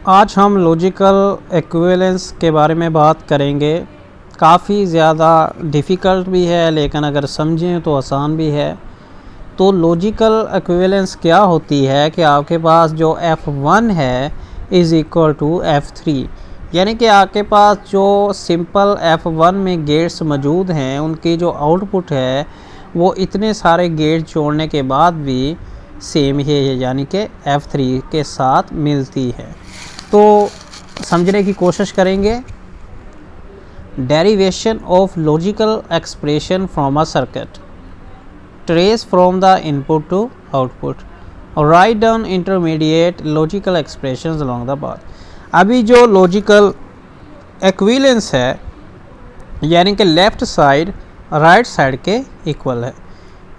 आज हम logical equivalence के बारे में बात करेंगे। काफ़ी ज़्यादा डिफ़िकल्ट भी है, लेकिन अगर समझें तो आसान भी है। तो लॉजिकल इक्विवेलेंस क्या होती है कि आपके पास जो F1 है इज़ इक्वल टू F3, यानी कि आपके पास जो सिंपल F1 में गेट्स मौजूद हैं उनकी जो आउटपुट है वो इतने सारे गेट जोड़ने के बाद भी सेम ही है, यानी कि F3 के साथ मिलती है। तो समझने की कोशिश करेंगे। Derivation of logical expression from a circuit, trace from the input to output, write down intermediate logical expressions along the path. अभी जो लॉजिकल इक्विवेलेंस है यानी कि लेफ़्ट साइड राइट साइड के इक्वल है।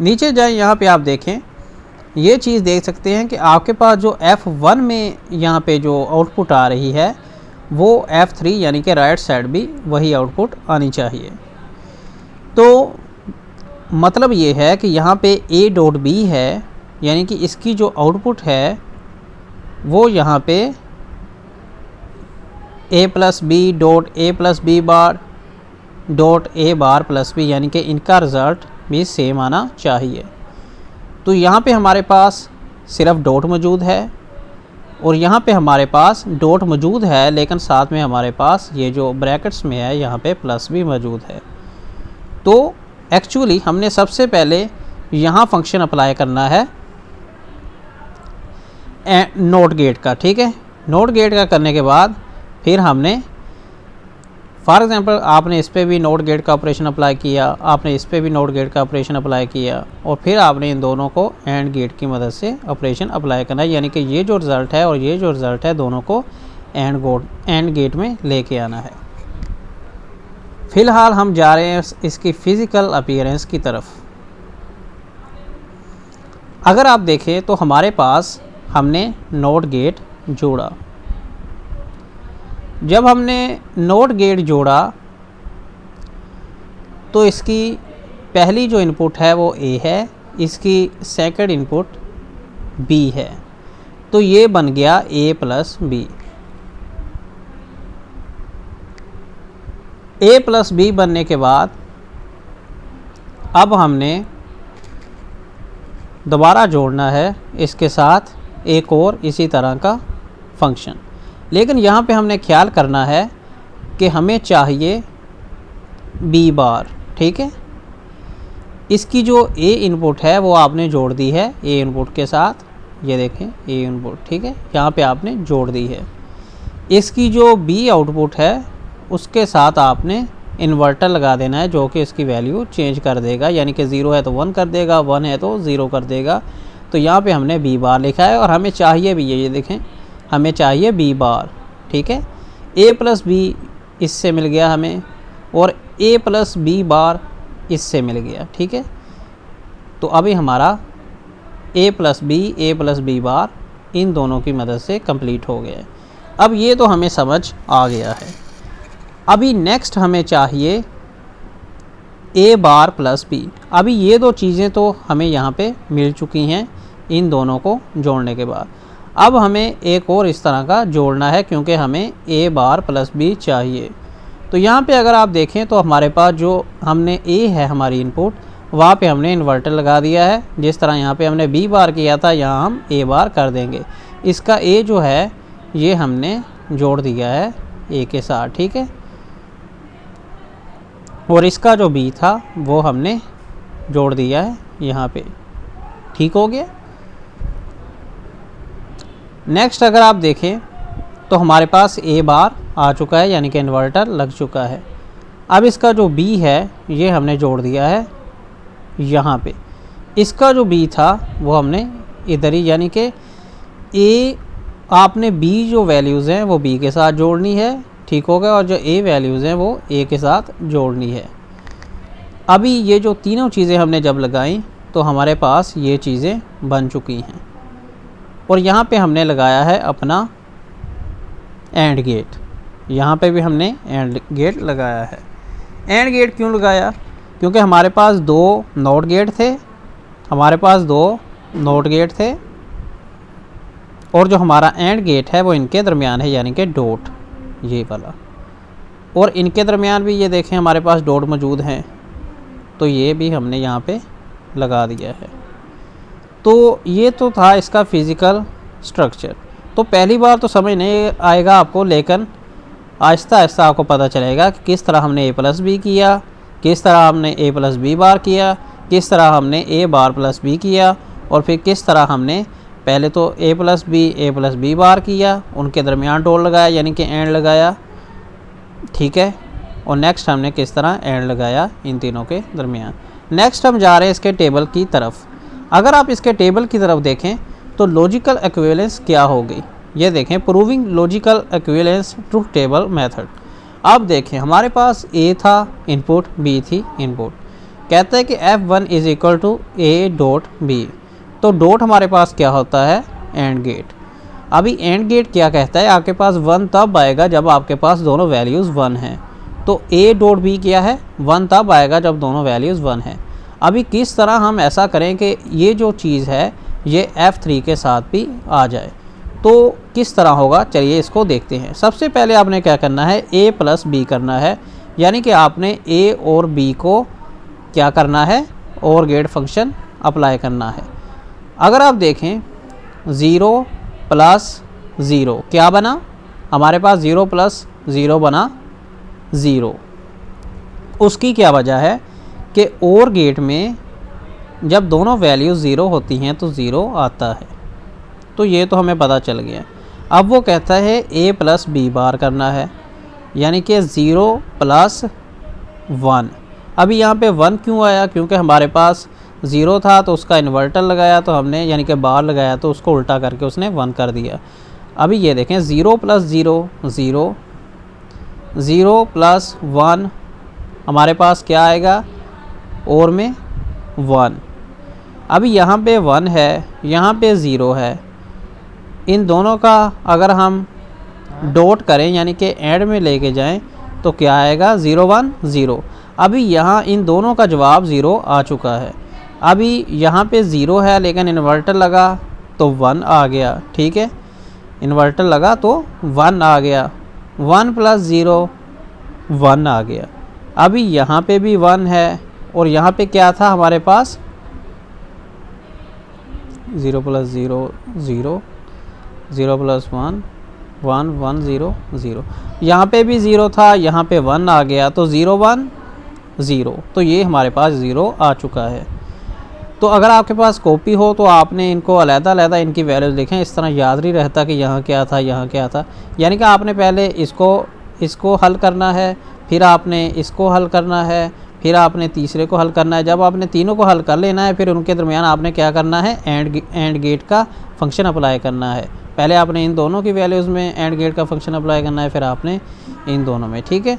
नीचे जाए, यहाँ पे आप देखें, ये चीज़ देख सकते हैं कि आपके पास जो F1 में यहाँ पे जो आउटपुट आ रही है वो F3 यानी कि राइट साइड भी वही आउटपुट आनी चाहिए। तो मतलब ये है कि यहाँ पे A डॉट B है, यानी कि इसकी जो आउटपुट है वो यहाँ पे A plus B dot A plus B bar dot A bar plus B, यानी कि इनका रिज़ल्ट भी सेम आना चाहिए। तो यहाँ पे हमारे पास सिर्फ डॉट मौजूद है और यहाँ पे हमारे पास डॉट मौजूद है, लेकिन साथ में हमारे पास ये जो ब्रैकेट्स में है यहाँ पे प्लस भी मौजूद है। तो एक्चुअली हमने सबसे पहले यहाँ फंक्शन अप्लाई करना है नॉट गेट का, ठीक है। नॉट गेट का करने के बाद फिर हमने फॉर एग्ज़ाम्पल आपने इस पर भी नॉट गेट का ऑपरेशन अप्लाई किया, आपने इस पर भी नॉट गेट का ऑपरेशन अप्लाई किया और फिर आपने इन दोनों को एंड गेट की मदद से ऑपरेशन अप्लाई करना है, यानी कि ये जो रिज़ल्ट है और ये जो रिज़ल्ट है दोनों को एंड गेट में लेके आना है। फ़िलहाल हम जा रहे हैं इसकी फ़िज़िकल अपीयरेंस की तरफ। अगर आप देखें तो हमारे पास हमने नॉट गेट जोड़ा। जब हमने नॉट गेट जोड़ा तो इसकी पहली जो इनपुट है वो A है, इसकी सेकंड इनपुट B है, तो ये बन गया A plus B. A plus B बनने के बाद अब हमने दोबारा जोड़ना है इसके साथ एक और इसी तरह का फंक्शन, लेकिन यहाँ पे हमने ख्याल करना है कि हमें चाहिए B बार, ठीक है। इसकी जो A इनपुट है वो आपने जोड़ दी है A इनपुट के साथ, ये देखें A इनपुट, ठीक है, यहाँ पे आपने जोड़ दी है। इसकी जो B आउटपुट है उसके साथ आपने इन्वर्टर लगा देना है जो कि इसकी वैल्यू चेंज कर देगा, यानी कि 0 है तो 1 कर देगा, 1 है तो 0 कर देगा। तो यहाँ पे हमने B बार लिखा है और हमें चाहिए भी ये देखें, हमें चाहिए B बार, ठीक है। A प्लस बी इससे मिल गया हमें और A प्लस बी बार इससे मिल गया, ठीक है। तो अभी हमारा A प्लस बी बार इन दोनों की मदद से कंप्लीट हो गया है। अब ये तो हमें समझ आ गया है। अभी नेक्स्ट हमें चाहिए A बार प्लस बी। अभी ये दो चीज़ें तो हमें यहाँ पे मिल चुकी हैं इन दोनों को जोड़ने के बाद। अब हमें एक और इस तरह का जोड़ना है क्योंकि हमें A बार प्लस बी चाहिए। तो यहाँ पे अगर आप देखें तो हमारे पास जो हमने A है हमारी इनपुट, वहाँ पे हमने इन्वर्टर लगा दिया है। जिस तरह यहाँ पे हमने B बार किया था यहाँ हम A बार कर देंगे। इसका A जो है ये हमने जोड़ दिया है A के साथ, ठीक है, और इसका जो B था वो हमने जोड़ दिया है यहाँ पे, ठीक हो गया। नेक्स्ट अगर आप देखें तो हमारे पास A बार आ चुका है, यानी कि इन्वर्टर लग चुका है। अब इसका जो B है ये हमने जोड़ दिया है यहाँ पे। इसका जो B था वो हमने इधर ही, यानी कि A आपने B जो वैल्यूज़ हैं वो B के साथ जोड़नी है, ठीक हो गया, और जो A वैल्यूज़ हैं वो A के साथ जोड़नी है। अभी ये जो तीनों चीज़ें हमने जब लगाई तो हमारे पास ये चीज़ें बन चुकी हैं और यहाँ पे हमने लगाया है अपना एंड गेट। यहाँ पे भी हमने एंड गेट लगाया है। एंड गेट क्यों लगाया? क्योंकि हमारे पास दो नॉट गेट थे, और जो हमारा एंड गेट है वो इनके दरमियान है, यानी कि डॉट ये वाला, और इनके दरमियान भी ये देखें हमारे पास डॉट मौजूद हैं, तो ये भी हमने यहाँ पे लगा दिया है। तो ये तो था इसका फिज़िकल स्ट्रक्चर। तो पहली बार तो समझ नहीं आएगा आपको, लेकिन आहिस्ता आहिस्ता आपको पता चलेगा कि किस तरह हमने ए प्लस बी किया, किस तरह हमने ए प्लस बी बार किया, किस तरह हमने ए बार प्लस बी किया, और फिर किस तरह हमने पहले तो ए प्लस बी बार किया, उनके दरमियान डॉट लगाया यानी कि एंड लगाया, ठीक है, और नेक्स्ट हमने किस तरह एंड लगाया इन तीनों के दरमियान। नेक्स्ट हम जा रहे हैं इसके टेबल की तरफ। अगर आप इसके टेबल की तरफ देखें तो लॉजिकल इक्विवेलेंस क्या होगी, ये देखें, proving logical equivalence truth table method. अब देखें हमारे पास ए था इनपुट, बी थी इनपुट, कहता है कि F1 is equal to A dot B, तो डॉट हमारे पास क्या होता है, एंड गेट। अभी एंड गेट क्या कहता है, आपके पास 1 तब आएगा जब आपके पास दोनों वैल्यूज़ 1 हैं, तो ए डॉट बी क्या है, 1 तब आएगा जब दोनों वैल्यूज़ 1 हैं। अभी किस तरह हम ऐसा करें कि ये जो चीज़ है ये F3 के साथ भी आ जाए, तो किस तरह होगा, चलिए इसको देखते हैं। सबसे पहले आपने क्या करना है, ए प्लस बी करना है, यानी कि आपने ए और बी को क्या करना है, और गेट फंक्शन अप्लाई करना है। अगर आप देखें 0 प्लस 0 क्या बना, हमारे पास 0 प्लस 0 बना 0। उसकी क्या वजह है कि और गेट में जब दोनों वैल्यू 0 होती हैं तो 0 आता है, तो ये तो हमें पता चल गया। अब वो कहता है ए प्लस बी बार करना है, यानी कि 0 प्लस 1। अभी यहाँ पे 1 क्यों आया, क्योंकि हमारे पास 0 था तो उसका इन्वर्टर लगाया तो हमने, यानी कि बार लगाया तो उसको उल्टा करके उसने 1 कर दिया। अभी ये देखें 0 प्लस 0 0, 0 प्लस 1 हमारे पास क्या आएगा, और में 1। अभी यहाँ पे 1 है, यहाँ पे 0 है, इन दोनों का अगर हम डॉट करें यानी कि एंड में लेके जाएं तो क्या आएगा, 0 1 0। अभी यहाँ इन दोनों का जवाब 0 आ चुका है। अभी यहाँ पे 0 है लेकिन इन्वर्टर लगा तो 1 आ गया, ठीक है, इन्वर्टर लगा तो 1 आ गया, 1 प्लस 0 1 आ गया। अभी यहाँ पे भी 1 है, और यहाँ पे क्या था हमारे पास, 0 प्लस 0 0, 0 प्लस 1 1 1 0 0, यहाँ पे भी 0 था, यहाँ पे 1 आ गया, तो 0 1 0, तो ये हमारे पास 0 आ चुका है। तो अगर आपके पास कॉपी हो तो आपने इनको अलग-अलग इनकी वैल्यूज़ लिखें, इस तरह याद नहीं रहता कि यहाँ क्या था यहाँ क्या था। यानी कि आपने पहले इसको हल करना है, फिर आपने इसको हल करना है, फिर आपने तीसरे को हल करना है। जब आपने तीनों को हल कर लेना है फिर उनके दरमियान आपने क्या करना है, एंड गेट का फंक्शन अप्लाई करना है। पहले आपने इन दोनों की वैल्यूज़ में एंड गेट का फंक्शन अप्लाई करना है, फिर आपने इन दोनों में, ठीक है।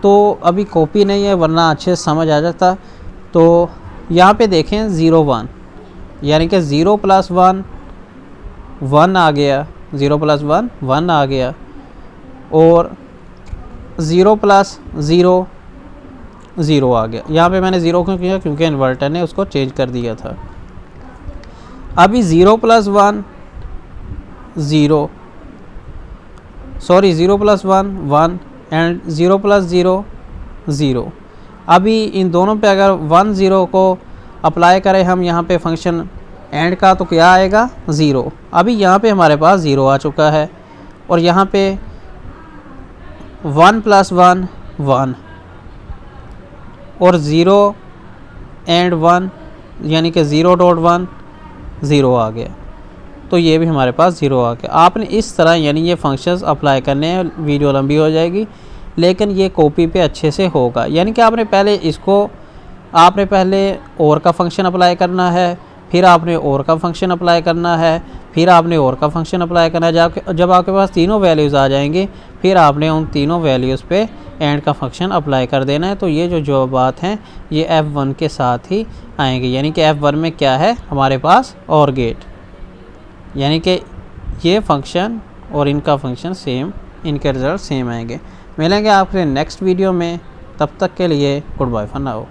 तो अभी कॉपी नहीं है वरना अच्छे से समझ आ जाता। तो यहाँ पे देखें 0 1, यानी कि 0 प्लस 1 1 आ गया, 0 प्लस 1 1 आ गया, और 0 प्लस 0 0 आ गया। यहाँ पे मैंने 0 क्यों किया, क्योंकि इन्वर्टर ने उसको चेंज कर दिया था। अभी 0 plus 1 0, sorry 0 plus 1 1 and 0 plus 0 0। अभी इन दोनों पे अगर 1 0 को अप्लाई करें हम यहाँ पे फंक्शन एंड का तो क्या आएगा, 0। अभी यहाँ पे हमारे पास 0 आ चुका है, और यहाँ पे 1 प्लस 1 1, और 0 एंड 1 यानी कि 0 डॉट 1 0 आ गया, तो ये भी हमारे पास 0 आ गया। आपने इस तरह यानी ये फंक्शंस अप्लाई करने हैं, वीडियो लंबी हो जाएगी लेकिन ये कॉपी पे अच्छे से होगा। यानी कि आपने पहले और का फंक्शन अप्लाई करना है, फिर आपने और का फंक्शन अप्लाई करना है, फिर आपने और का फंक्शन अप्लाई करना है। जब आपके पास तीनों वैल्यूज़ आ जाएंगे फिर आपने उन तीनों वैल्यूज़ पे एंड का फंक्शन अप्लाई कर देना है। तो ये जो बात हैं ये F1 के साथ ही आएंगे, यानी कि F1 में क्या है हमारे पास, और गेट, यानी कि ये फंक्शन और इनका फंक्शन सेम, इनके रिज़ल्ट सेम आएंगे। मिलेंगे आपसे नेक्स्ट वीडियो में, तब तक के लिए गुड बाय फॉर नाउ।